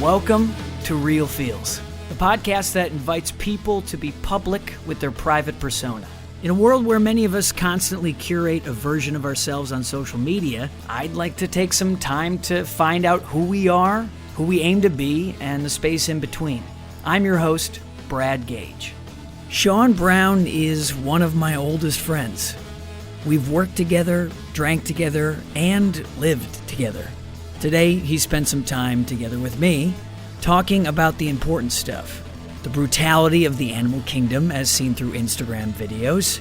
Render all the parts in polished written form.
Welcome to Real Feels, the podcast that invites people to be public with their private persona. In a world where many of us constantly curate a version of ourselves on social media, I'd like to take some time to find out who we are, who we aim to be, and the space in between. I'm your host, Brad Gage. Shaun Brown is one of my oldest friends. We've worked together, drank together, and lived together. Today, he spent some time together with me, talking about the important stuff. The brutality of the animal kingdom as seen through Instagram videos,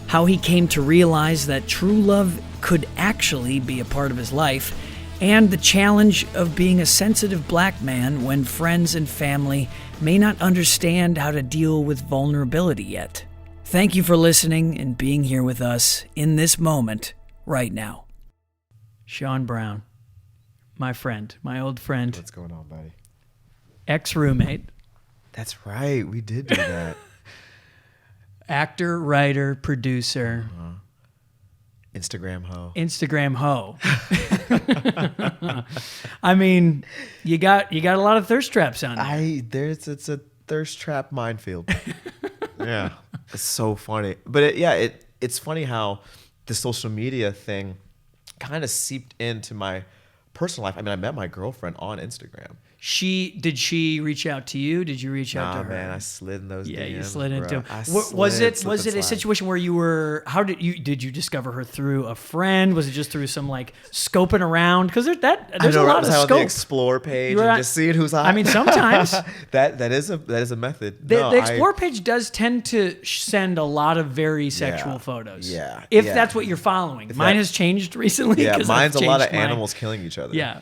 how he came to realize that true love could actually be a part of his life, and the challenge of being a sensitive black man when friends and family may not understand how to deal with vulnerability yet. Thank you for listening and being here with us in this moment right now. Shaun Brown, my friend, my old friend. What's going on, buddy? Ex-roommate. That's right. We did do that. Actor, writer, producer. Instagram hoe. Instagram hoe. I mean, you got a lot of thirst traps on there. It's a thirst trap minefield. Yeah. It's so funny. But it's funny how the social media thing kind of seeped into my personal life. I mean, I met my girlfriend on Instagram. Did she reach out to you? Did you reach out to her? Man, I slid in those DMs. Yeah, you slid into them. Was it a situation where you were? Did you discover her through a friend? Was it just through some like scoping around? Because there's a lot of scope. The explore page and just seeing who's hot. I mean, sometimes that is a method. The explore page does tend to send a lot of very sexual photos. Yeah, if that's what you're following. Mine has changed recently. Yeah, mine's a lot of animals killing each other. Yeah,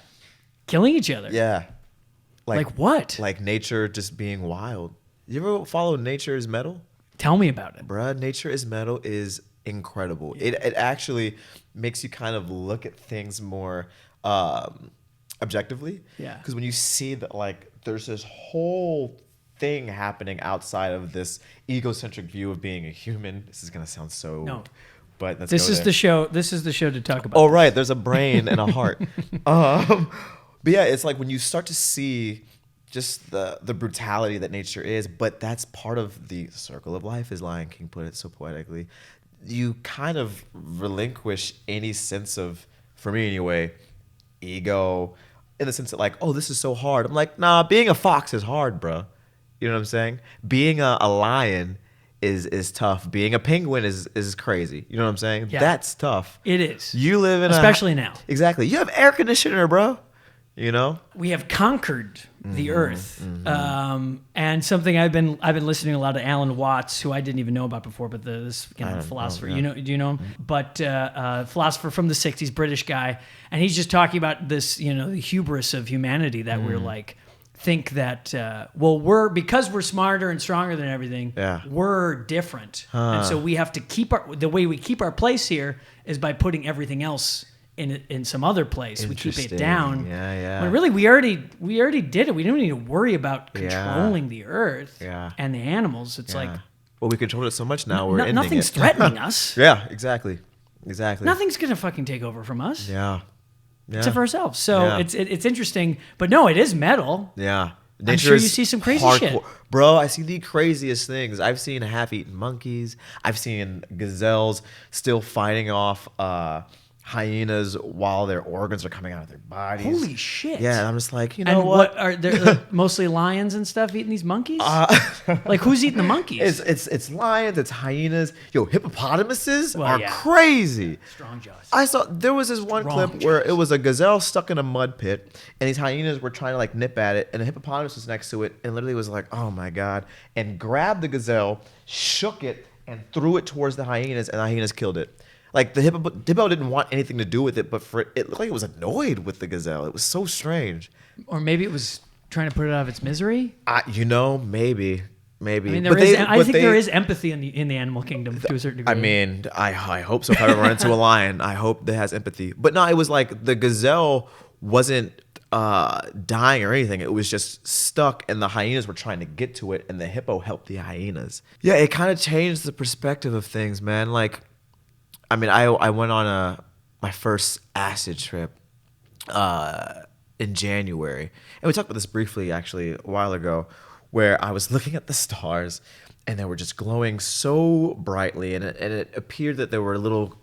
killing each other. Yeah. Like what? Like nature just being wild. You ever follow Nature is Metal? Tell me about it. Bruh, Nature is Metal is incredible. Yeah. It actually makes you kind of look at things more objectively. Yeah. Because when you see that, like, there's this whole thing happening outside of this egocentric view of being a human. This is going to sound so... No. But this is the show to talk about. Oh, right. There's a brain and a heart. But yeah, it's like when you start to see just the brutality that nature is, but that's part of the circle of life, as Lion King put it so poetically. You kind of relinquish any sense of, for me anyway, ego, in the sense that like, oh, this is so hard. I'm like, nah, being a fox is hard, bro. You know what I'm saying? Being a lion is tough. Being a penguin is crazy. You know what I'm saying? Yeah. That's tough. It is. You live in especially now. Exactly. You have air conditioner, bro. You know, we have conquered the earth, and something I've been listening a lot to Alan Watts, who I didn't even know about before, but this kind of philosopher. Do you know him? But philosopher from the '60s, British guy, and he's just talking about this, the hubris of humanity that we're like think that because we're smarter and stronger than everything, we're different, and so we have to the way we keep our place here is by putting everything else in some other place. We keep it down. Yeah. When really we already did it. We don't need to worry about controlling the earth and the animals. It's like, well, we control it so much now. We're ending nothing's it. threatening us. Yeah, exactly. Nothing's gonna fucking take over from us. Yeah. Except for ourselves. So it's interesting. But no, it is metal. Yeah. I'm sure you see some crazy shit. Bro, I see the craziest things. I've seen half-eaten monkeys. I've seen gazelles still fighting off hyenas while their organs are coming out of their bodies. Holy shit! Yeah, and I'm just like, you know what? Are there mostly lions and stuff eating these monkeys? Like who's eating the monkeys? It's lions, it's hyenas. Yo, hippopotamuses are crazy. Strong jaws. I saw there was this one clip where it was a gazelle stuck in a mud pit, and these hyenas were trying to like nip at it, and the hippopotamus was next to it, and literally was like, oh my god, and grabbed the gazelle, shook it, and threw it towards the hyenas, and the hyenas killed it. Like the hippo didn't want anything to do with it, but it looked like it was annoyed with the gazelle. It was so strange. Or maybe it was trying to put it out of its misery. Maybe. I mean, there is empathy in the animal kingdom to a certain degree. I mean, I hope so. If I ever run into a lion, I hope that has empathy. But no, it was like the gazelle wasn't dying or anything. It was just stuck, and the hyenas were trying to get to it, and the hippo helped the hyenas. Yeah, it kind of changed the perspective of things, man. Like, I mean, I went on my first acid trip in January, and we talked about this briefly actually a while ago, where I was looking at the stars and they were just glowing so brightly, and it appeared that there were little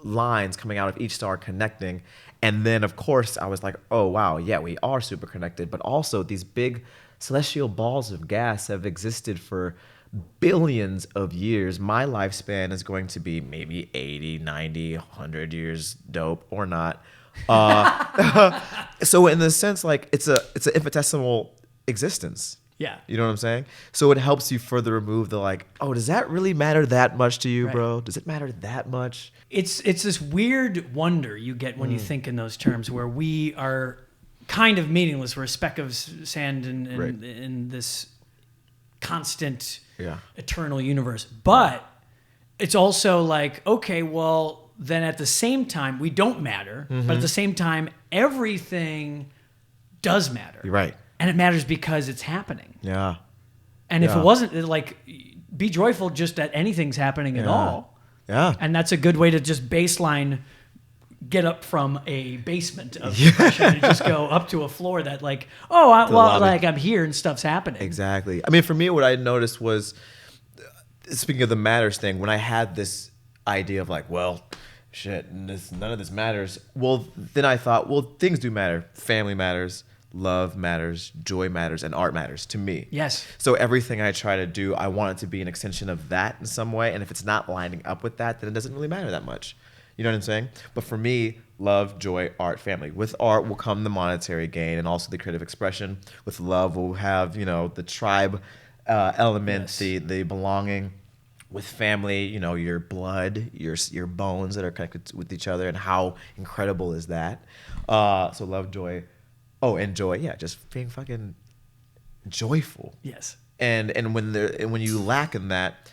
lines coming out of each star connecting. And then of course I was like, oh wow, yeah, we are super connected, but also these big celestial balls of gas have existed for billions of years. My lifespan is going to be maybe 80, 90, 100 years, dope or not. So in the sense, like, it's an infinitesimal existence. Yeah. You know what I'm saying? So it helps you further remove the like, oh, does that really matter that much to you, bro? Does it matter that much? It's this weird wonder you get when you think in those terms, where we are kind of meaningless. We're a speck of sand in this constant, eternal universe. But it's also like, okay, well, then at the same time, we don't matter. But at the same time, everything does matter. You're right. And it matters because it's happening. Yeah. And if it wasn't, like, be joyful just at anything's happening at all. Yeah. And that's a good way to just baseline, get up from a basement of depression and just go up to a floor that, like, like, I'm here and stuff's happening. Exactly. I mean, for me, what I noticed was, speaking of the matters thing, when I had this idea of like, well, shit, none of this matters. Well, then I thought, well, things do matter. Family matters. Love matters, joy matters, and art matters to me. Yes. So everything I try to do, I want it to be an extension of that in some way. And if it's not lining up with that, then it doesn't really matter that much. You know what I'm saying? But for me, love, joy, art, family. With art will come the monetary gain and also the creative expression. With love, we'll have, the tribe element, the belonging. With family, your blood, your bones that are connected with each other, and how incredible is that? So love, joy. Oh, and joy, just being fucking joyful. Yes. And when you lack in that,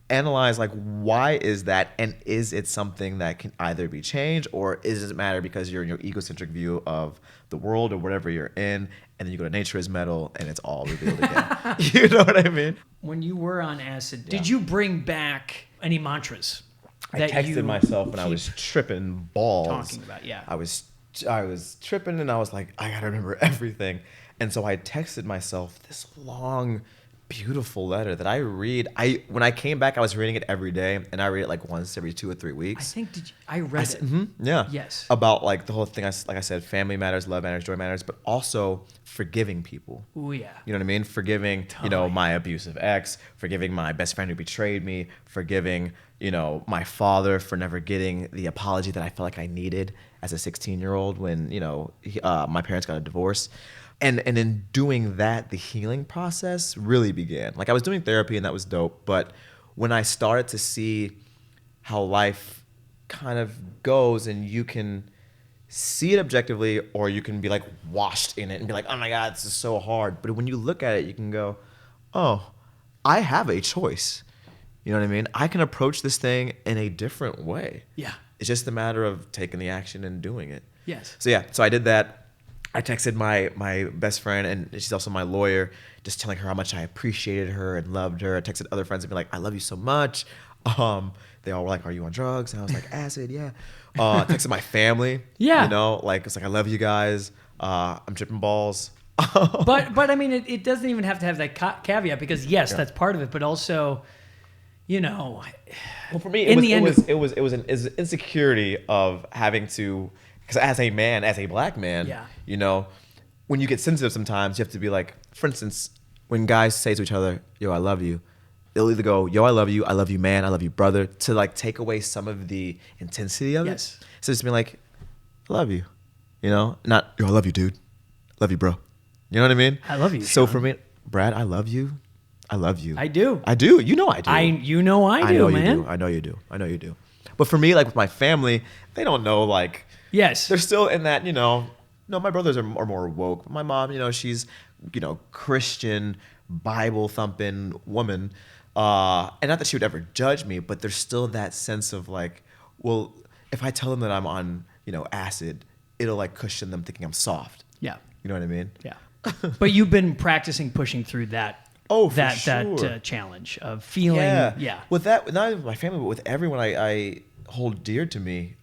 analyze, like, why is that, and is it something that can either be changed, or does it matter because you're in your egocentric view of the world or whatever you're in, and then you go to Nature's Metal and it's all revealed again. You know what I mean? When you were on acid, did you bring back any mantras? I texted myself when I was tripping balls. Talking about, I was tripping and I was like, I gotta remember everything. And so I texted myself this long, beautiful letter that I read. When I came back, I was reading it every day, and I read it like once every 2 or 3 weeks. I think I read it. Yeah. Yes. About like the whole thing, like I said, family matters, love matters, joy matters, but also forgiving people. Oh yeah. You know what I mean? Forgiving, my abusive ex, forgiving my best friend who betrayed me, forgiving, my father for never getting the apology that I felt like I needed as a 16-year-old when, my parents got a divorce. And in doing that, the healing process really began. Like, I was doing therapy and that was dope. But when I started to see how life kind of goes, and you can see it objectively, or you can be like washed in it and be like, oh my God, this is so hard. But when you look at it, you can go, oh, I have a choice. You know what I mean? I can approach this thing in a different way. Yeah. It's just a matter of taking the action and doing it. Yes. So I did that. I texted my best friend, and she's also my lawyer, just telling her how much I appreciated her and loved her. I texted other friends and be like, I love you so much. They all were like, are you on drugs? And I was like, acid, yeah. I texted my family. Yeah. It's like, I love you guys. I'm tripping balls. but I mean, it doesn't even have to have that caveat, because yes, that's part of it, but also, well, for me, it was an insecurity of having to, because as a black man, when you get sensitive sometimes, you have to be like, for instance, when guys say to each other, yo, I love you, they'll either go, yo, I love you, man, I love you, brother, to like take away some of the intensity of it. So just be like, I love you, not, yo, I love you, dude. Love you, bro. You know what I mean? I love you, So Shaun. For me, Brad, I love you. I love you. I do. I do. You know I do. I do, man. I know you do. But for me, like with my family, they don't know, like, yes, they're still in that, no, my brothers are more woke. My mom, she's, Christian, Bible thumping woman. And not that she would ever judge me, but there's still that sense of like, well, if I tell them that I'm on, acid, it'll like cushion them thinking I'm soft. Yeah. You know what I mean? Yeah. But you've been practicing pushing through that. Oh, for that sure. challenge of feeling. Yeah. With that, not even with my family, but with everyone I hold dear to me,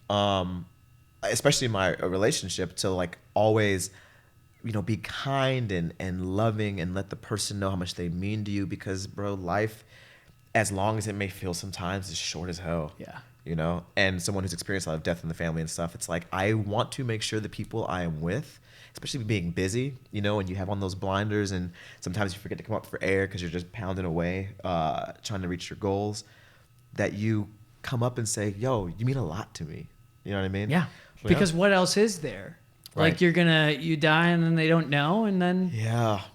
especially in my relationship, to like always be kind and loving and let the person know how much they mean to you, because bro, life, as long as it may feel sometimes, is short as hell. Yeah. And someone who's experienced a lot of death in the family and stuff, it's like, I want to make sure the people I am with, especially being busy, and you have on those blinders and sometimes you forget to come up for air because you're just pounding away, trying to reach your goals, that you come up and say, yo, you mean a lot to me. You know what I mean? Yeah. Because what else is there? Right. Like you die and then they don't know, and then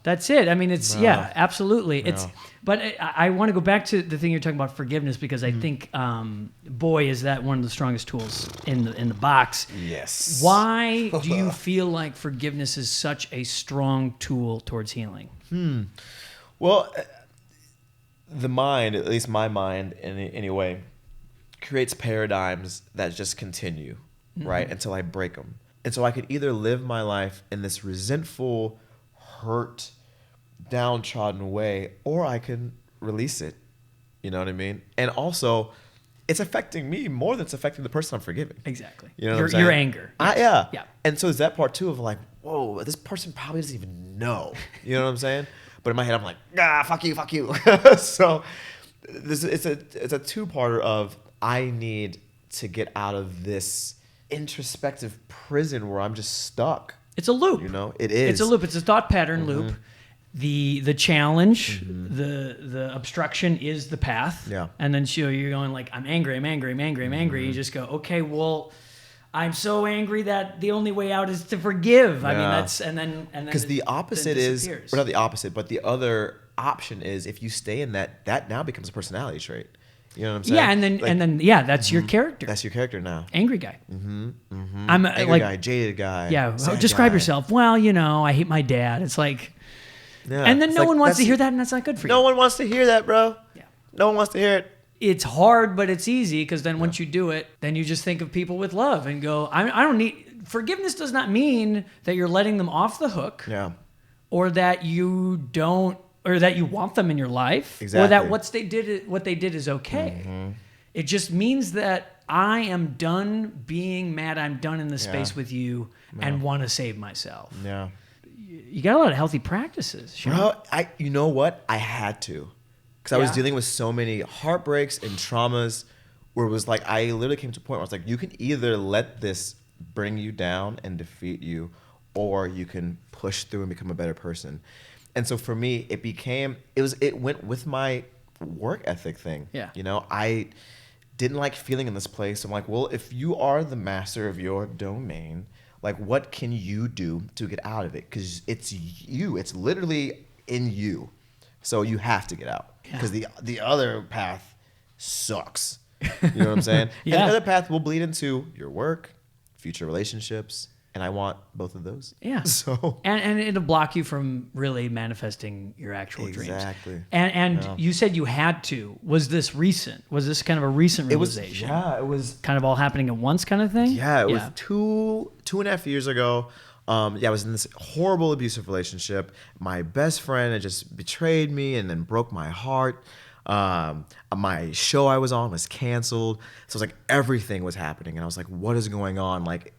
that's it. I mean, it's absolutely. It's, but I want to go back to the thing you're talking about, forgiveness, because I think, boy, is that one of the strongest tools in the box. Yes. Why do you feel like forgiveness is such a strong tool towards healing? Well, the mind, at least my mind, anyway, creates paradigms that just continue, right, until I break them. And so I could either live my life in this resentful, hurt, downtrodden way, or I can release it. You know what I mean? And also, it's affecting me more than it's affecting the person I'm forgiving. Exactly. You know what I'm saying? Your anger. Yes. Yeah. And so there's that part too of like, whoa, this person probably doesn't even know. You know what I'm saying? But in my head, I'm like, fuck you. So it's a two-parter of, I need to get out of this introspective prison where I'm just stuck. It's a loop. It is. It's a loop. It's a thought pattern loop. The challenge, the obstruction is the path. Yeah. And then you're going like, I'm angry. You just go, okay, well, I'm so angry that the only way out is to forgive. I mean, that's, and then because the opposite is, or not the opposite, but the other option is, if you stay in that now becomes a personality trait. You know what I'm saying? Yeah, and then that's your character. That's your character now. Angry guy. I'm angry guy, jaded guy. Yeah. Describe yourself. Well, I hate my dad. It's like, and then no one wants to hear that, and that's not good for you. No one wants to hear that, bro. Yeah. No one wants to hear it. It's hard, but it's easy, because then once you do it, then you just think of people with love and go, I don't need, forgiveness does not mean that you're letting them off the hook. Yeah. Or that you don't, or that you want them in your life. Exactly. Or that what they did is okay. It just means that I am done being mad. I'm done in the space with you and want to save myself. Yeah. You got a lot of healthy practices, Shaun. Bro, you know what? I had to. Because I was dealing with so many heartbreaks and traumas where it was like, I literally came to a point where I was like, you can either let this bring you down and defeat you, or you can push through and become a better person. And so for me, it went with my work ethic thing. Yeah. I didn't like feeling in this place. I'm like, well, if you are the master of your domain, like, what can you do to get out of it? Because it's you. It's literally in you. So you have to get out. Because the other path sucks. You know what I'm saying? Yeah. And the other path will bleed into your work, future relationships. And I want both of those. Yeah. So and it'll block you from really manifesting your actual dreams. Exactly. And you said you had to. Was this recent? Was this kind of a recent realization? It was kind of all happening at once, kind of thing. Yeah, it was 2.5 years ago. I was in this horrible abusive relationship. My best friend had just betrayed me and then broke my heart. My show I was on was canceled. So it was like everything was happening, and I was like, "What is going on?" Like,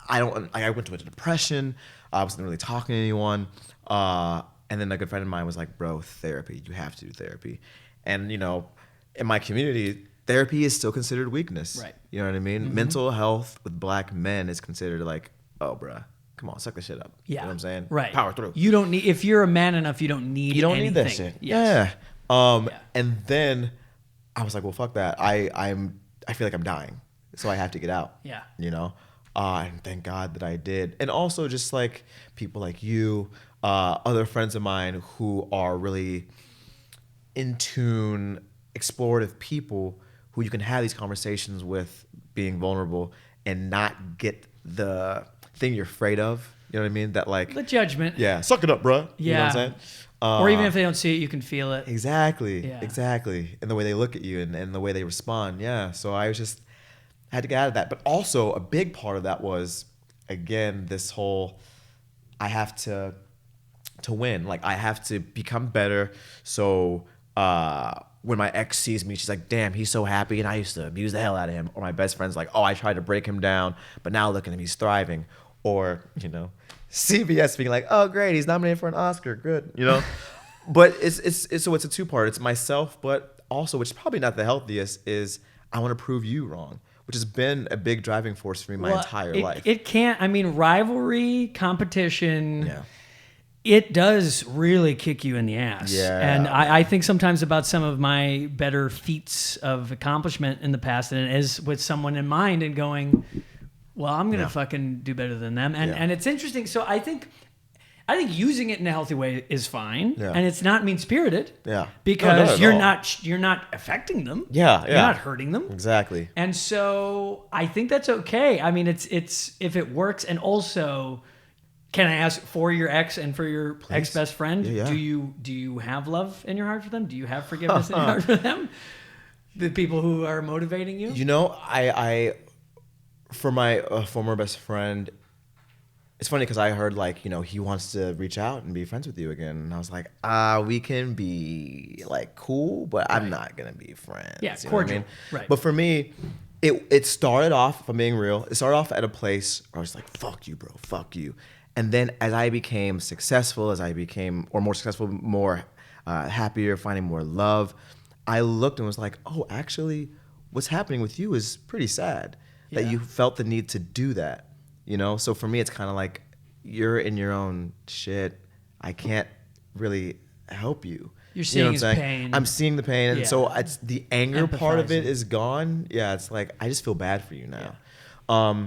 I went to a depression. I wasn't really talking to anyone. And then a good friend of mine was like, "Bro, therapy. You have to do therapy." And in my community, therapy is still considered weakness. Right. You know what I mean? Mental health with black men is considered like, "Oh, bruh, come on, suck this shit up." Yeah. You know what I'm saying? Right. Power through. You don't need, if you're a man enough, you don't need anything. Need that shit. Yes. Yeah. And then I was like, well, fuck that. I feel like I'm dying, so I have to get out. Yeah. And thank God that I did. And also just like people like you, other friends of mine who are really in tune, explorative people who you can have these conversations with, being vulnerable and not get the thing you're afraid of. You know what I mean? That like the judgment. Yeah. Suck it up, bro. You know what I'm saying? Or even if they don't see it, you can feel it. Exactly. Yeah. Exactly. And the way they look at you and the way they respond. Yeah. So I had to get out of that. But also a big part of that was, again, this whole, I have to win. Like, I have to become better. So when my ex sees me, she's like, damn, he's so happy, and I used to abuse the hell out of him. Or my best friend's like, oh, I tried to break him down, but now look at him, he's thriving. Or, CBS being like, oh, great, he's nominated for an Oscar. Good, you know? But it's so it's a two-part. It's myself, but also, which is probably not the healthiest, is I want to prove you wrong, which has been a big driving force for me my entire life. It can't, I mean, rivalry, competition, Yeah. it does really kick you in the ass. Yeah. And I think sometimes about some of my better feats of accomplishment in the past, and it is with someone in mind and going, well, I'm going to fucking do better than them. And it's interesting. So I think using it in a healthy way is fine, and it's not mean-spirited. Yeah, because you're not affecting them. Yeah, you're not hurting them. Exactly. And so I think that's okay. I mean, it's if it works, and also, can I ask for your ex and for your ex-best friend? Yeah. Do you have love in your heart for them? Do you have forgiveness in your heart for them? The people who are motivating you. You know, I for my former best friend. It's funny because I heard like, you know, he wants to reach out and be friends with you again. And I was like, we can be like cool, but I'm not going to be friends. Yeah, you know cordial. what I mean? Right. But for me, it started off, if I'm being real, it started off at a place where I was like, fuck you, bro, fuck you. And then as I became successful, more successful, more happier, finding more love, I looked and was like, oh, actually, what's happening with you is pretty sad that you felt the need to do that. You know, so for me, it's kind of like you're in your own shit. I can't really help you. You're seeing his pain. I'm seeing the pain, and so it's the anger part of it is gone. Yeah, it's like I just feel bad for you now. Yeah.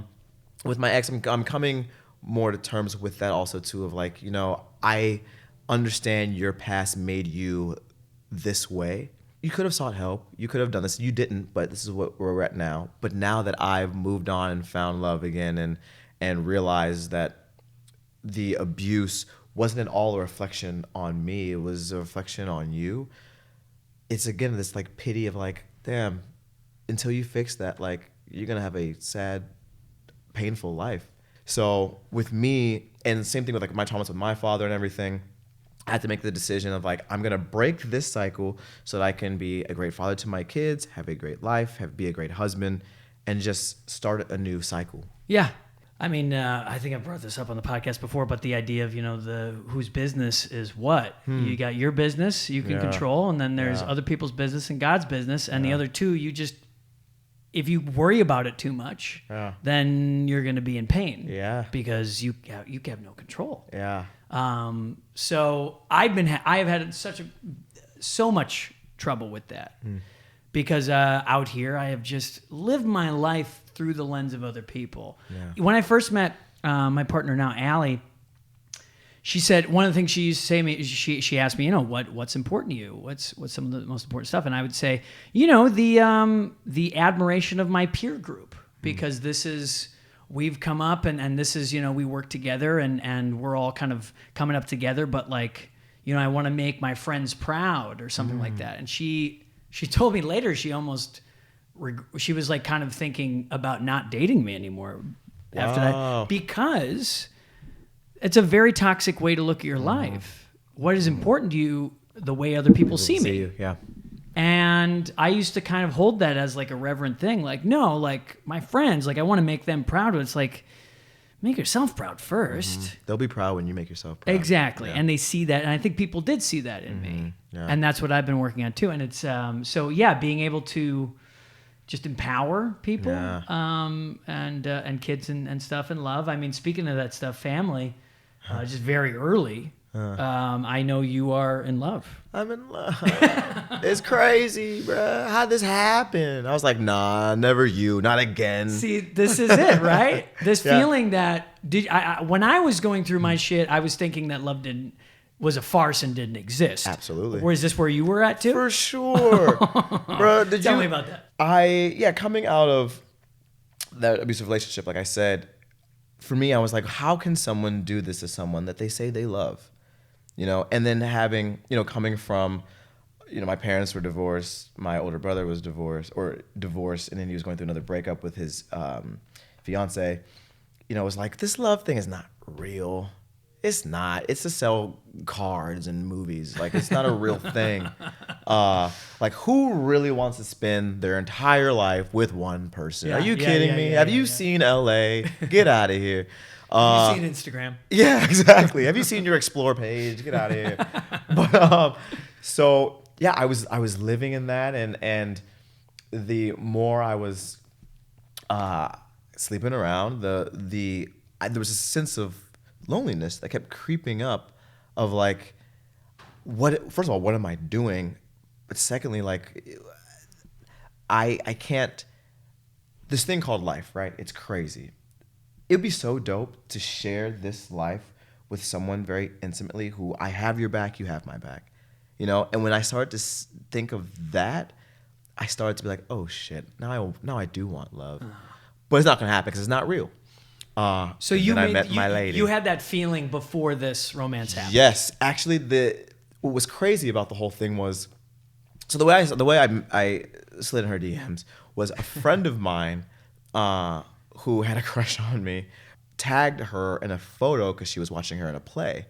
With my ex, I'm coming more to terms with that also too. Of like, you know, I understand your past made you this way. You could have sought help. You could have done this. You didn't, but this is where we're at now. But now that I've moved on and found love again, and realized that the abuse wasn't at all a reflection on me, it was a reflection on you. It's again this like pity of like, damn, until you fix that, like you're gonna have a sad, painful life. So with me, and same thing with like my traumas with my father and everything, I had to make the decision of like, I'm gonna break this cycle so that I can be a great father to my kids, have a great life, be a great husband, and just start a new cycle. Yeah. I mean, I think I've brought this up on the podcast before, but the idea of, you know, whose business is what? You got your business you can control, and then there's other people's business and God's business, and the other two, if you worry about it too much, then you're going to be in pain. Yeah. Because you have no control. Yeah. So I have had so much trouble with that because out here I have just lived my life through the lens of other people. Yeah. When I first met my partner now, Allie, she said one of the things she used to say to me, she asked me, you know, what's important to you? What's some of the most important stuff? And I would say, you know, the admiration of my peer group, because this is, we've come up and this is, you know, we work together and we're all kind of coming up together, but like, you know, I want to make my friends proud or something like that. And she told me later, she was like kind of thinking about not dating me anymore after that, because it's a very toxic way to look at your life. What is important to you, the way other people see me. You. Yeah. And I used to kind of hold that as like a reverent thing. Like, no, like my friends, like I want to make them proud. But it's like, make yourself proud first. They'll be proud when you make yourself proud. Exactly. Yeah. And they see that. And I think people did see that in me. Yeah. And that's what I've been working on too. And it's, so yeah, being able to just empower people and kids and stuff and love. I mean, speaking of that stuff, family, just very early, I know you are in love. I'm in love. It's crazy, bro. How'd this happen? I was like, nah, never you. Not again. See, this is it, right? This feeling that when I was going through my shit, I was thinking that love was a farce and didn't exist. Absolutely. Or is this where you were at too? For sure. Bro, Tell me about that. Coming out of that abusive relationship, like I said, for me, I was like, how can someone do this to someone that they say they love? You know, and then having, you know, coming from, you know, my parents were divorced, my older brother was divorced, and then he was going through another breakup with his fiance. You know, it was like, this love thing is not real. It's not. It's to sell cards and movies. Like, it's not a real thing. Like, who really wants to spend their entire life with one person? Are you kidding me? Have you seen LA? Get out of here. Have you seen Instagram? Yeah, exactly. Have you seen your Explore page? Get out of here. But so yeah, I was living in that, and the more I was sleeping around, there was a sense of loneliness that kept creeping up, of like, first of all, what am I doing? But secondly, like, I can't. This thing called life, right? It's crazy. It'd be so dope to share this life with someone very intimately, who I have your back, you have my back, you know. And when I started to think of that, I started to be like, oh shit, now I do want love, but it's not gonna happen because it's not real. So I met my lady. You had that feeling before this romance happened. Yes, actually, what was crazy about the whole thing was, so the way I slid in her DMs was a friend of mine who had a crush on me tagged her in a photo because she was watching her in a play,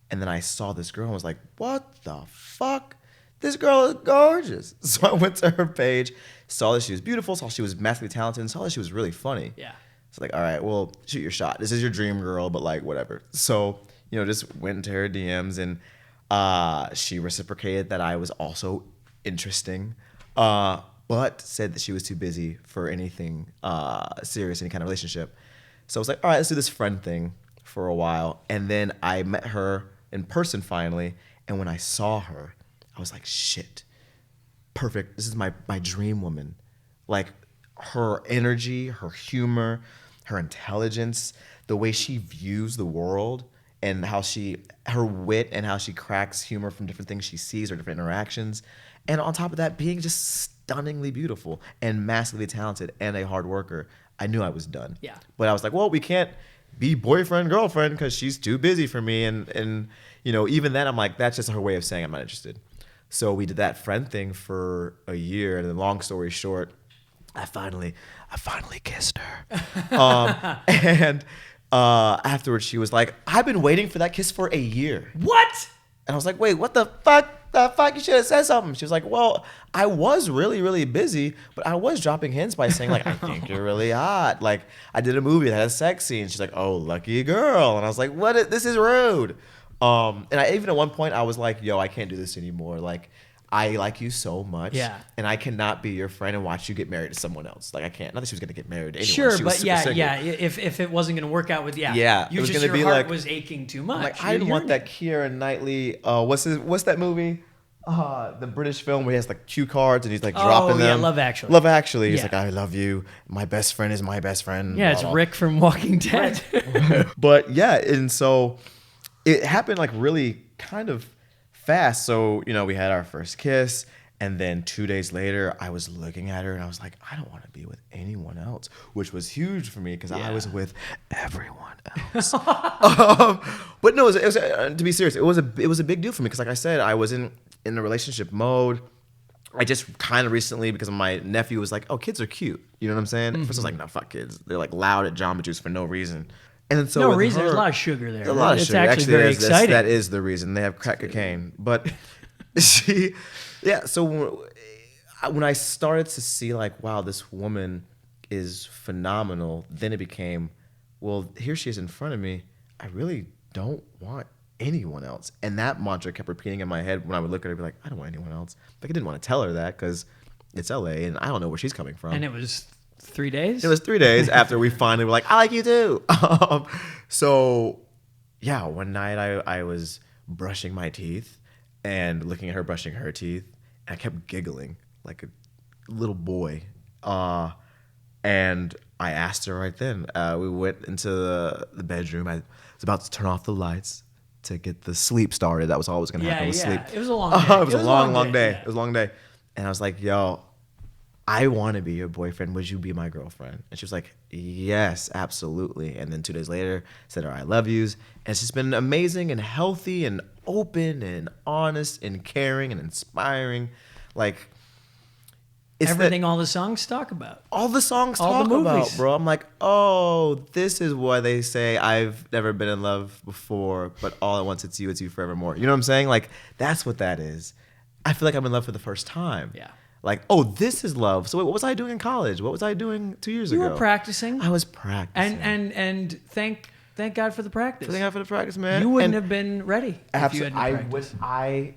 and then I saw this girl and was like, what the fuck? This girl is gorgeous. So I went to her page, saw that she was beautiful, saw she was massively talented, and saw that she was really funny. Yeah. It's like, all right, well, shoot your shot. This is your dream girl, but like, whatever. So, you know, just went into her DMs, and she reciprocated that I was also interesting, but said that she was too busy for anything serious, any kind of relationship. So I was like, all right, let's do this friend thing for a while. And then I met her in person finally, and when I saw her, I was like, shit, perfect. This is my dream woman. Like, her energy, her humor, her intelligence, the way she views the world, and her wit, and how she cracks humor from different things she sees or different interactions. And on top of that, being just stunningly beautiful and massively talented and a hard worker. I knew I was done. Yeah. But I was like, well, we can't be boyfriend, girlfriend because she's too busy for me. And you know, even then I'm like, that's just her way of saying I'm not interested. So we did that friend thing for a year, and then long story short, I finally kissed her. And afterwards she was like, I've been waiting for that kiss for a year. What? And I was like, wait, what the fuck? You should have said something. She was like, well, I was really, really busy, but I was dropping hints by saying, like, I think you're really hot. Like, I did a movie that had a sex scene. She's like, oh, lucky girl. And I was like, this is rude. And I even at one point I was like, yo, I can't do this anymore. Like, I like you so much, yeah, and I cannot be your friend and watch you get married to someone else. Like, I can't. Not that she was gonna get married to anyone. Sure, but yeah. If it wasn't gonna work out with it was just gonna be your heart like, was aching too much. Like, I didn't want that Keira Knightley. What's that movie? The British film where he has like cue cards and he's like dropping them. Love Actually. Love Actually. He's like, I love you. My best friend is my best friend. Yeah, it's Rick from Walking Dead. But yeah, and so it happened like really kind of fast. So, you know, we had our first kiss. And then 2 days later, I was looking at her and I was like, I don't want to be with anyone else, which was huge for me because I was with everyone else. But no, it was to be serious, it was a big deal for me because, like I said, I was in a relationship mode. I just kind of recently, because my nephew was like, oh, kids are cute. You know what I'm saying? Mm-hmm. First I was like, no, fuck kids. They're like loud at Jamba Juice for no reason. And then so no reason. There's a lot of sugar there. A lot of sugar. Actually Actually, very exciting. That is the reason. They have crack cocaine. But so when I started to see like, wow, this woman is phenomenal, then it became, well, here she is in front of me. I really don't want anyone else. And that mantra kept repeating in my head when I would look at her and be like, I don't want anyone else. Like, I didn't want to tell her that because it's LA and I don't know where she's coming from. And it was 3 days? It was 3 days after we finally were like, I like you too. So yeah, one night I was brushing my teeth and looking at her brushing her teeth, and I kept giggling like a little boy. And I asked her right then. We went into the bedroom. I was about to turn off the lights to get the sleep started. That was all that was going to happen with sleep. It was a long day. It was a long day. Yeah. It was a long day. And I was like, yo, I want to be your boyfriend. Would you be my girlfriend? And she was like, yes, absolutely. And then 2 days later, said her I love yous. And it's just been amazing and healthy and open and honest and caring and inspiring. Like, it's everything all the songs talk about. All the songs talk about, bro. I'm like, oh, this is why they say I've never been in love before, but all at once it's you forevermore. You know what I'm saying? Like, that's what that is. I feel like I'm in love for the first time. Yeah. Like, oh, this is love. So wait, what was I doing in college? What was I doing 2 years ago? You were practicing. I was practicing. And thank thank God for the practice. Thank God for the practice, man. You wouldn't have been ready if you hadn't practiced. I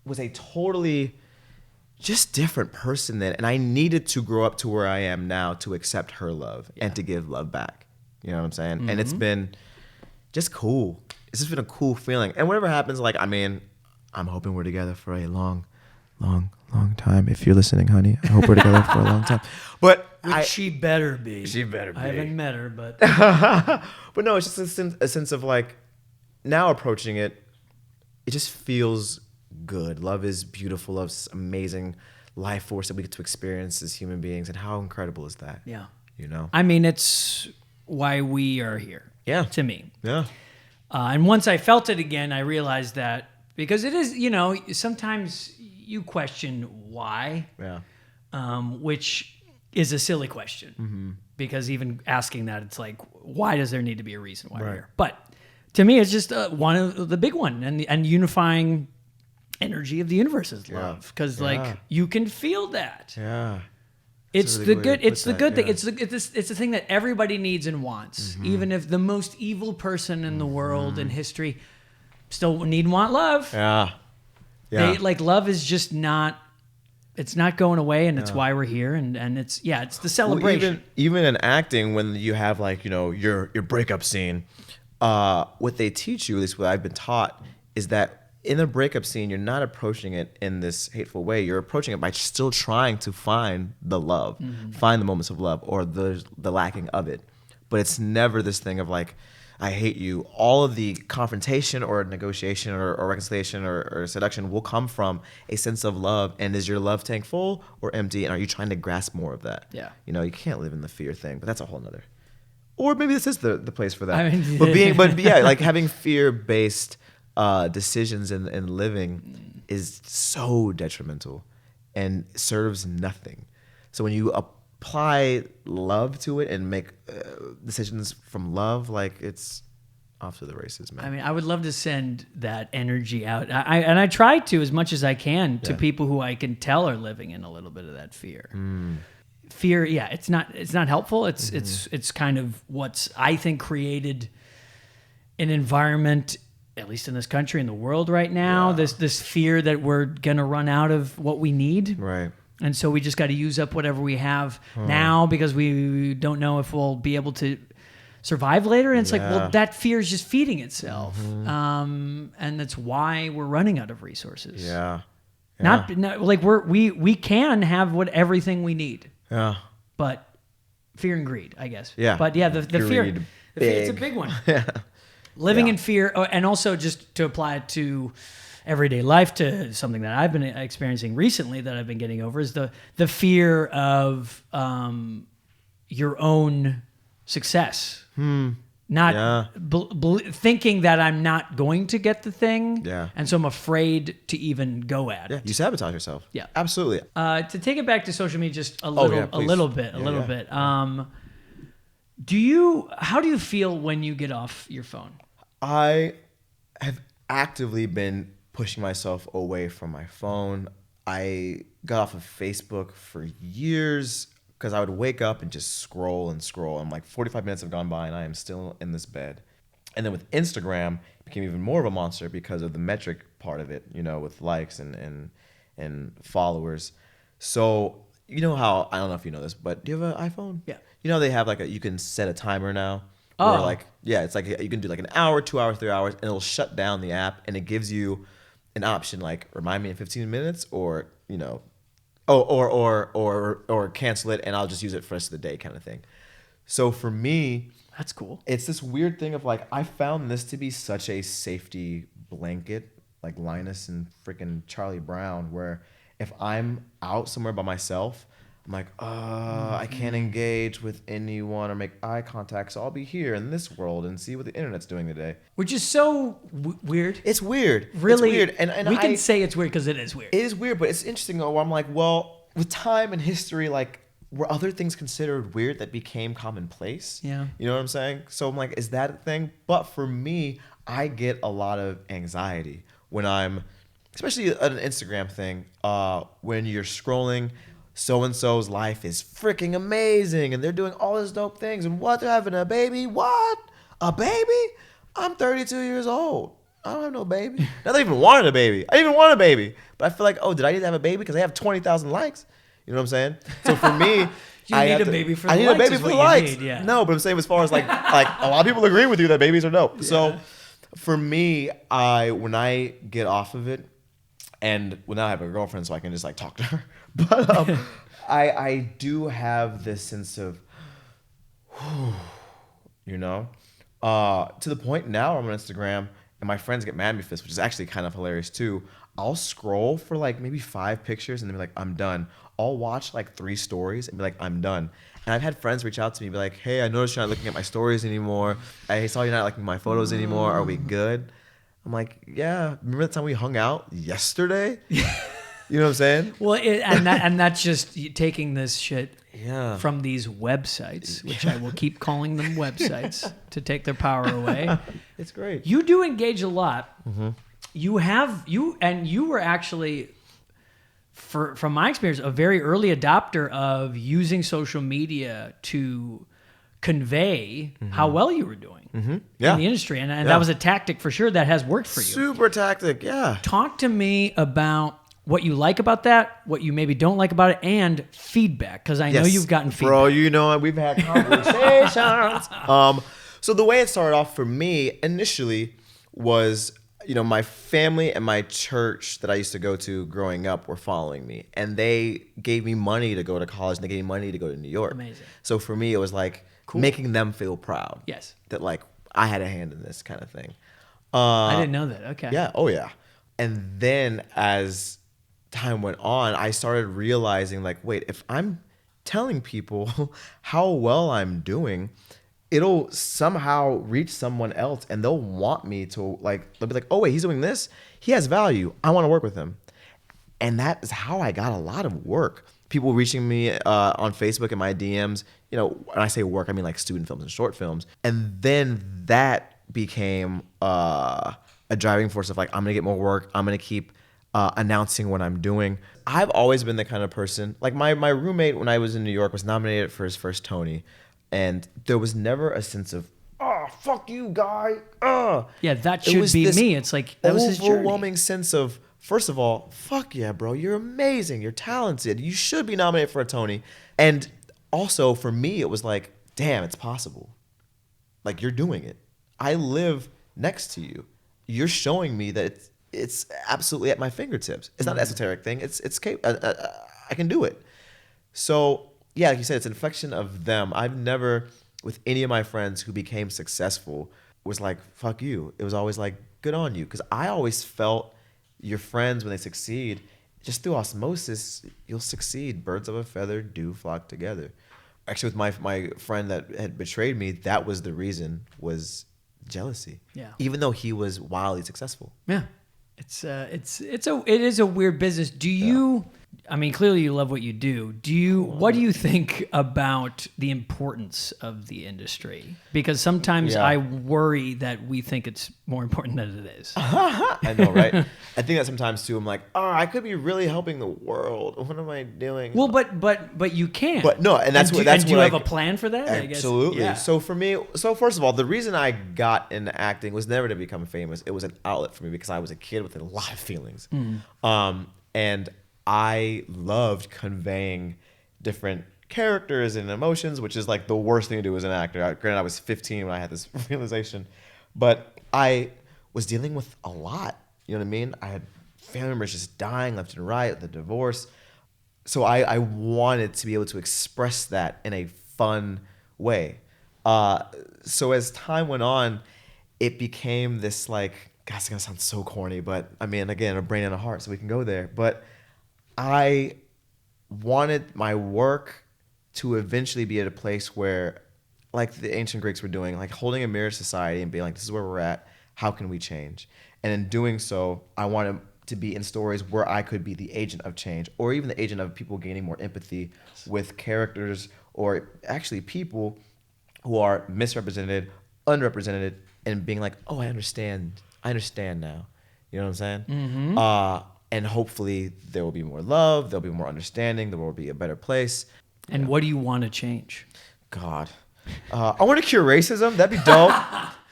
was a totally just different person then, and I needed to grow up to where I am now to accept her love and to give love back. You know what I'm saying? Mm-hmm. And it's been just cool. It's just been a cool feeling. And whatever happens, like, I mean, I'm hoping we're together for a long time. If you're listening, honey, I hope we're together for a long time. But she better be. She better be. I haven't met her, but but no, it's just a sense of like, now approaching it, it just feels good. Love is beautiful. Love's amazing life force that we get to experience as human beings, and how incredible is that? Yeah. You know? I mean, it's why we are here. Yeah. To me. Yeah. And once I felt it again, I realized that, because it is, you know, sometimes you question why. Yeah. Which is a silly question, because even asking that, it's like, why does there need to be a reason why we're here? But to me, it's just one of the big one, and unifying energy of the universe is love, because like you can feel that. Yeah. It's the good. It's the good thing. It's the thing that everybody needs and wants. Even if the most evil person in the world in history still need and want love. Yeah. They, like, love is just not. It's not going away, and it's why we're here. And it's the celebration. Well, even in acting, when you have, like, you know, your breakup scene, what they teach you, at least what I've been taught, is that in a breakup scene, you're not approaching it in this hateful way. You're approaching it by still trying to find the love, find the moments of love, or the lacking of it. But it's never this thing of like, I hate you. All of the confrontation or negotiation or reconciliation or seduction will come from a sense of love. And is your love tank full or empty? And are you trying to grasp more of that? Yeah. You know, you can't live in the fear thing, but that's a whole nother. Or maybe this is the place for that. I mean, but yeah, like having fear-based decisions and living is so detrimental and serves nothing. So when you apply love to it and make decisions from love, like, it's off to the races, man. I mean, I would love to send that energy out. I try to, as much as I can, to people who I can tell are living in a little bit of that fear. Fear, it's not helpful. It's kind of what's, I think, created an environment, at least in this country, in the world right now, this fear that we're gonna run out of what we need. Right. And so we just got to use up whatever we have now, because we don't know if we'll be able to survive later. And it's like, well, that fear is just feeding itself. And that's why we're running out of resources. Yeah. Not like we can have everything we need. Yeah. But fear and greed, I guess. Yeah. But yeah, the fear, it's a big one. Living in fear, and also just to apply it to everyday life, to something that I've been experiencing recently that I've been getting over, is the fear of your own success. Not thinking that I'm not going to get the thing, and so I'm afraid to even go at it. You sabotage yourself. Yeah, absolutely. To take it back to social media just a little bit. How do you feel when you get off your phone? I have actively been pushing myself away from my phone. I got off of Facebook for years because I would wake up and just scroll and scroll. I'm like, 45 minutes have gone by and I am still in this bed. And then with Instagram, it became even more of a monster because of the metric part of it, you know, with likes and followers. So, you know how, I don't know if you know this, but do you have an iPhone? Yeah. You know, they have like you can set a timer now. Oh. Where like, it's like you can do like an hour, 2 hours, 3 hours, and it'll shut down the app, and it gives you an option like, remind me in 15 minutes, or, you know, or cancel it and I'll just use it for the rest of the day, kind of thing. So for me, that's cool. It's this weird thing of like, I found this to be such a safety blanket, like Linus and freaking Charlie Brown, where if I'm out somewhere by myself, I'm like, I can't engage with anyone or make eye contact, so I'll be here in this world and see what the internet's doing today. Which is so weird. It's weird. Really? It's weird. And we can say it's weird because it is weird. It is weird, but it's interesting though, where I'm like, well, with time and history, like, were other things considered weird that became commonplace? Yeah. You know what I'm saying? So I'm like, is that a thing? But for me, I get a lot of anxiety when I'm, especially an Instagram thing, when you're scrolling, so-and-so's life is freaking amazing and they're doing all these dope things, and what, they're having a baby, what? A baby? I'm 32 years old. I don't have no baby. Not even wanted a baby. I didn't even want a baby. But I feel like, oh, did I need to have a baby? Because I have 20,000 likes. You know what I'm saying? So for me, I need a baby for the likes. I need a baby for the likes. Need, yeah. No, but I'm saying as far as like a lot of people agree with you that babies are dope. Yeah. So for me, when I get off of it, and now I have a girlfriend, so I can just like talk to her. But I do have this sense of, you know, to the point now I'm on Instagram and my friends get mad at me for this, which is actually kind of hilarious too. I'll scroll for like maybe 5 pictures and then be like, I'm done. I'll watch like 3 stories and be like, I'm done. And I've had friends reach out to me and be like, hey, I noticed you're not looking at my stories anymore. I saw you're not liking my photos anymore. Are we good? I'm like, yeah. Remember the time we hung out yesterday? You know what I'm saying? Well, and that's just taking this shit yeah. from these websites, which I will keep calling them websites to take their power away. It's great. You do engage a lot. Mm-hmm. You were actually, from my experience, a very early adopter of using social media to convey how well you were doing in the industry. And that was a tactic for sure that has worked for you. Super tactic, yeah. Talk to me about what you like about that, what you maybe don't like about it, and feedback, because I know you've gotten feedback. Bro, you know, we've had conversations. So the way it started off for me initially was, you know, my family and my church that I used to go to growing up were following me, and they gave me money to go to college, and they gave me money to go to New York. Amazing. So for me, it was like making them feel proud. Yes. That like I had a hand in this kind of thing. I didn't know that. Okay. Yeah. Oh yeah. And then as time went on, I started realizing like, wait, if I'm telling people how well I'm doing, it'll somehow reach someone else and they'll want me to like, they'll be like, oh wait, he's doing this. He has value. I want to work with him. And that is how I got a lot of work. People reaching me on Facebook in my DMs, you know, when I say work, I mean like student films and short films. And then that became a driving force of like, I'm going to get more work. I'm going to keep announcing what I'm doing. I've always been the kind of person, like my roommate when I was in New York was nominated for his first Tony. And there was never a sense of, oh, fuck you, guy. Yeah, that should be me. It's like, that was his journey. Overwhelming sense of, first of all, fuck yeah, bro. You're amazing. You're talented. You should be nominated for a Tony. And also for me, it was like, damn, it's possible. Like, you're doing it. I live next to you. You're showing me that it's absolutely at my fingertips. It's not an esoteric thing. I can do it. So yeah, like you said, it's an inflection of them. I've never, with any of my friends who became successful, was like, fuck you. It was always like, good on you. Because I always felt your friends, when they succeed, just through osmosis, you'll succeed. Birds of a feather do flock together. Actually, with my friend that had betrayed me, that was the reason, was jealousy. Yeah. Even though he was wildly successful. Yeah. It is a weird business. Do you, I mean, clearly you love what you do. What do you think about the importance of the industry? Because sometimes I worry that we think it's more important than it is. I know, right? I think that sometimes too. I'm like, I could be really helping the world. What am I doing? Well, but you can. But no, and do you have a plan for that? Absolutely. I guess. Yeah. So for me, first of all, the reason I got into acting was never to become famous. It was an outlet for me because I was a kid with a lot of feelings. And I loved conveying different characters and emotions, which is like the worst thing to do as an actor. Granted, I was 15 when I had this realization, but I was dealing with a lot. You know what I mean? I had family members just dying left and right, the divorce. So I wanted to be able to express that in a fun way. So as time went on, it became this like, God, it's gonna sound so corny, but I mean, again, a brain and a heart, so we can go there. But I wanted my work to eventually be at a place where, like the ancient Greeks were doing, like holding a mirror to society and being like, this is where we're at, how can we change? And in doing so, I wanted to be in stories where I could be the agent of change, or even the agent of people gaining more empathy with characters, or actually people who are misrepresented, underrepresented, and being like, oh, I understand now. You know what I'm saying? Mm-hmm. And hopefully there will be more love, there'll be more understanding, there will be a better place. And what do you want to change? God. I want to cure racism. That'd be dope.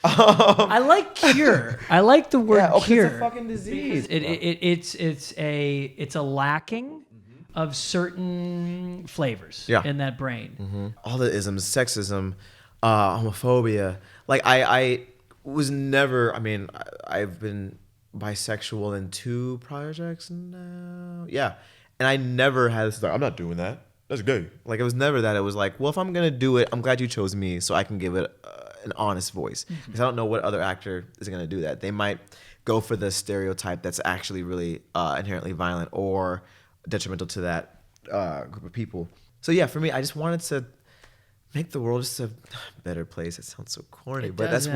I like cure. I like the word cure. It's a fucking disease. It's a lacking of certain flavors in that brain. All the isms, sexism, homophobia. Like I was never. I mean, I've been bisexual in 2 projects now. Yeah, and I never had this. Like, I'm not doing that. That's gay. Like, it was never that. It was like, well, if I'm gonna do it, I'm glad you chose me, so I can give it an honest voice. Because I don't know what other actor is gonna do that. They might go for the stereotype that's actually really inherently violent or detrimental to that group of people. So yeah, for me, I just wanted to make the world just a better place. It sounds so corny, but that's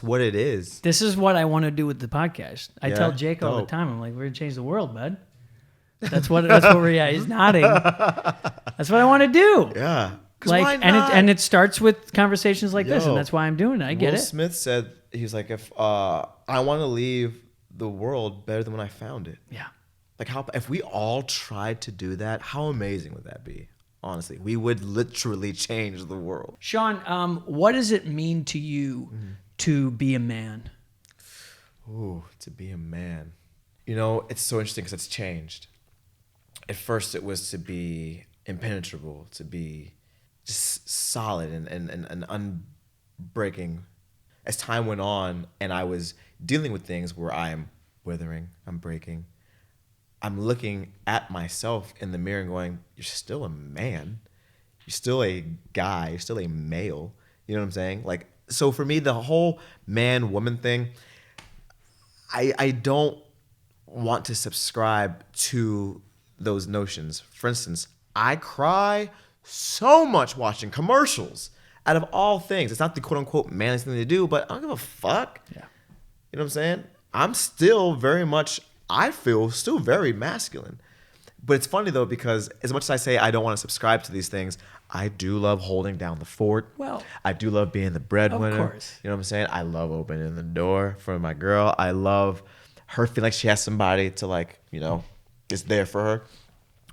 what it is. This is what I want to do with the podcast. I tell Jake all the dope. time, I'm like, we're gonna change the world, bud. That's what we're. Yeah, he's nodding. That's what I want to do. Yeah. Like, why not? and it starts with conversations like this, and that's why I'm doing it. I get Will it. Smith said, he was like, if I want to leave the world better than when I found it. Yeah. Like, how if we all tried to do that, how amazing would that be? Honestly, we would literally change the world. Shaun, what does it mean to you to be a man? Ooh, to be a man. You know, it's so interesting because it's changed. At first, it was to be impenetrable, to be just solid and unbreaking. As time went on and I was dealing with things where I'm withering, I'm breaking, I'm looking at myself in the mirror and going, you're still a man. You're still a guy. You're still a male. You know what I'm saying? Like, so for me, the whole man-woman thing, I don't want to subscribe to those notions. For instance, I cry so much watching commercials. Out of all things, it's not the quote-unquote manliest thing to do, but I don't give a fuck. Yeah. You know what I'm saying? I'm still very much, I feel still very masculine. But it's funny though, because as much as I say I don't want to subscribe to these things, I do love holding down the fort. Well, I do love being the breadwinner. Of course. You know what I'm saying? I love opening the door for my girl. I love her feeling like she has somebody to, like, you know, is there for her.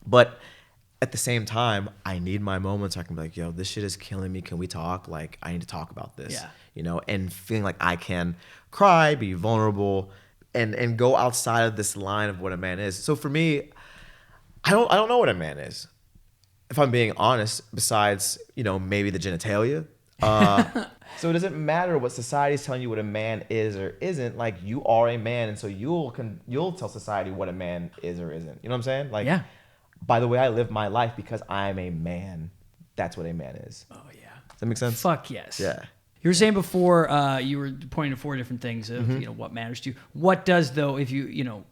But at the same time, I need my moments where I can be like, yo, this shit is killing me. Can we talk? Like, I need to talk about this. Yeah. You know, and feeling like I can cry, be vulnerable, and go outside of this line of what a man is. So for me, I don't know what a man is, if I'm being honest, besides, you know, maybe the genitalia. So it doesn't matter what society's telling you what a man is or isn't. Like, you are a man, and so you'll tell society what a man is or isn't. You know what I'm saying? Like, yeah. By the way I live my life, because I'm a man, that's what a man is. Oh, yeah. Does that make sense? Fuck yes. Yeah. You were saying before, you were pointing to 4 different things of, you know, what matters to you. What does, though, if you know,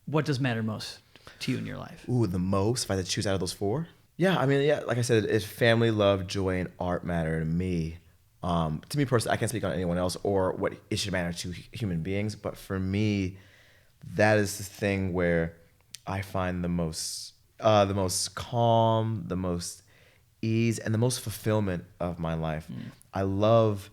what does matter most to you in your life? Ooh, the most, if I had to choose out of those 4? Yeah, I mean, yeah, like I said, it's family, love, joy, and art matter to me. To me personally, I can't speak on anyone else or what it should matter to human beings, but for me, that is the thing where I find the most calm, the most ease, and the most fulfillment of my life. I love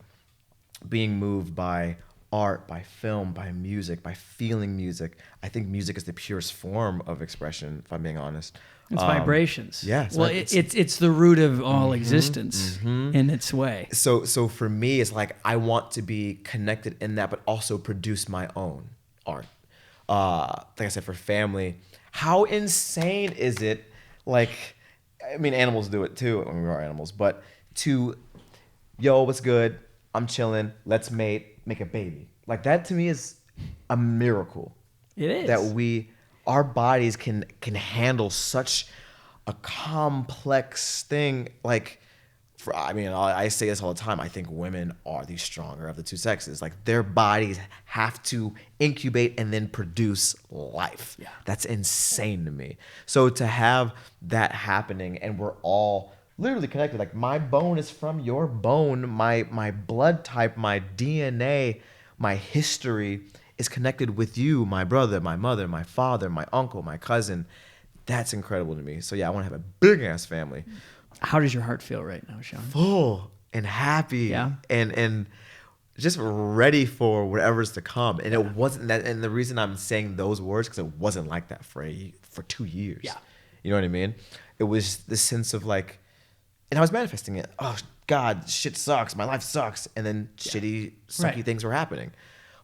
being moved by art, by film, by music, by feeling music. I think music is the purest form of expression, if I'm being honest. It's vibrations. Yeah. Well, it's the root of all existence in its way. So for me, it's like I want to be connected in that, but also produce my own art. Like I said, for family, how insane is it? Like, I mean, animals do it too. I mean, we are animals, but yo, what's good? I'm chilling. Let's make a baby. Like, that to me is a miracle. It is. That our bodies can handle such a complex thing. Like, I say this all the time. I think women are the stronger of the 2 sexes. Like, their bodies have to incubate and then produce life. Yeah. That's insane to me. So to have that happening, and we're all literally connected. Like, my bone is from your bone. My blood type, my DNA, my history is connected with you, my brother, my mother, my father, my uncle, my cousin. That's incredible to me. So yeah, I want to have a big ass family. How does your heart feel right now, Shaun? Full and happy, and just ready for whatever's to come. And it wasn't that. And the reason I'm saying those words, because it wasn't like that for 2 years. Yeah, you know what I mean. It was the sense of like, and I was manifesting it. Oh God, shit sucks. My life sucks. And then shitty, sucky Right. things were happening.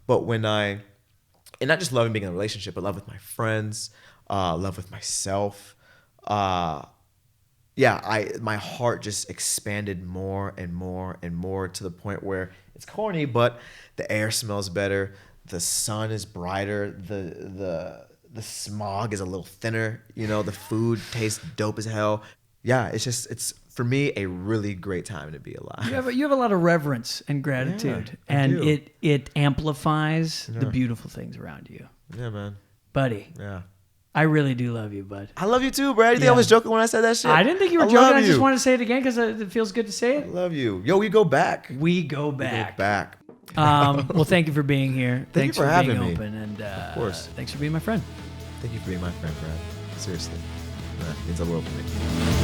But when and not just loving being in a relationship, but love with my friends, love with myself. My heart just expanded more and more and more to the point where it's corny, but the air smells better. The sun is brighter. The smog is a little thinner. The food tastes dope as hell. Yeah, it's for me a really great time to be alive. You have a lot of reverence and gratitude, I and do. it amplifies the beautiful things around you. Yeah, man. Buddy, Yeah. I really do love you, bud. I love you too, Brad. You think I was joking when I said that shit? I didn't think you were I joking. love I just you. wanted to say it again because it feels good to say I it. love you. Yo, we go back. We go back. Well, thank you for being here. Thank Thanks you for for having being me. open, and Of course. thanks for being my friend. Thank you for being my friend, Brad. Seriously. That means the world to me.